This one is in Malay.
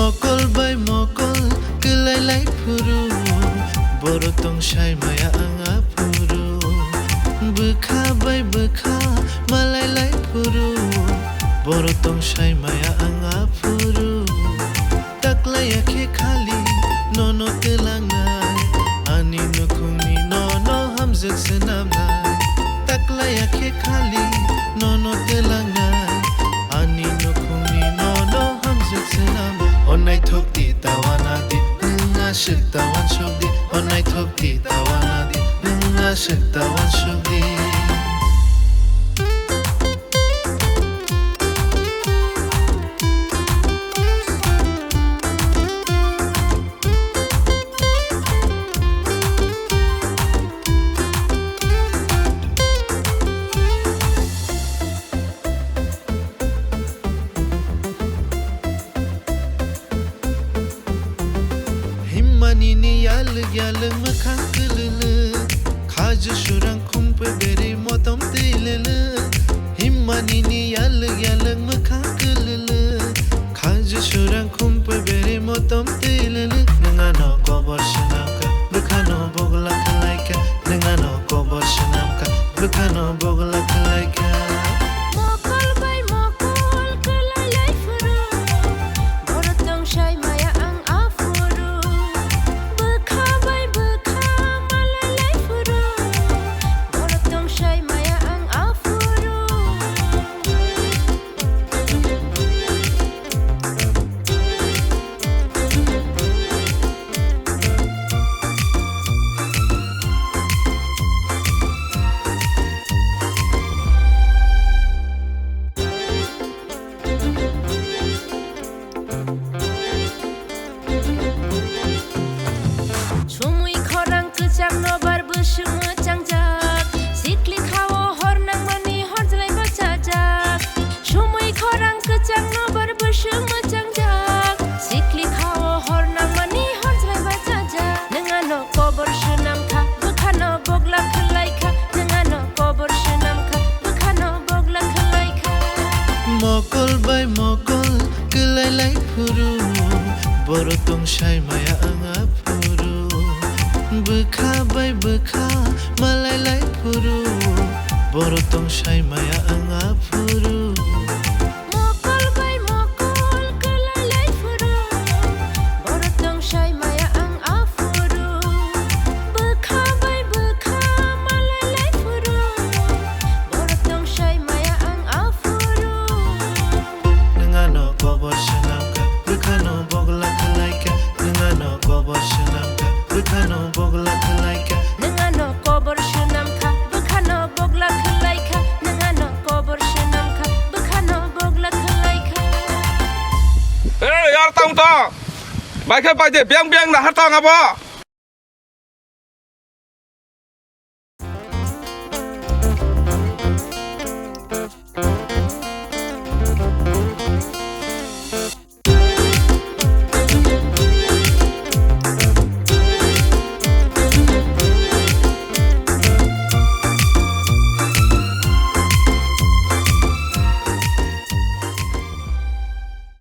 Mokol by mokol kelai puru borotong shai maya anga puru bekha by bekha malai puru borotong shai maya anga puru taklai akhe khali nono telangai ani nukhuni nono hamzak senamnai taklai akhe khali nono telangai ani nukhuni nono hamzak senamnai onai thokti tawana di nunga shik tawan shokdi onai thokti tawana di nunga shik tawan shokdi Manini yal makhang kelele khaj shurang khumpe beri motom tilele himmanini yal makhang kelele khaj shurang khumpe beri motom tilele nangano kobor shanamka bukhano bogla khalaika nangano kobor shanamka bukhano bogla khalaika Mokol by mokol kelai puru borotong shai maya anga puru bekha by bekha malai puru borotong shai maya anga puru Bukhano bogla khalaika nangano kobor shanamka bukhano bogla khalaika nangano kobor shanamka bukhano bogla khalaika yaar tong to bai khe bai de biang biang na ha tong abo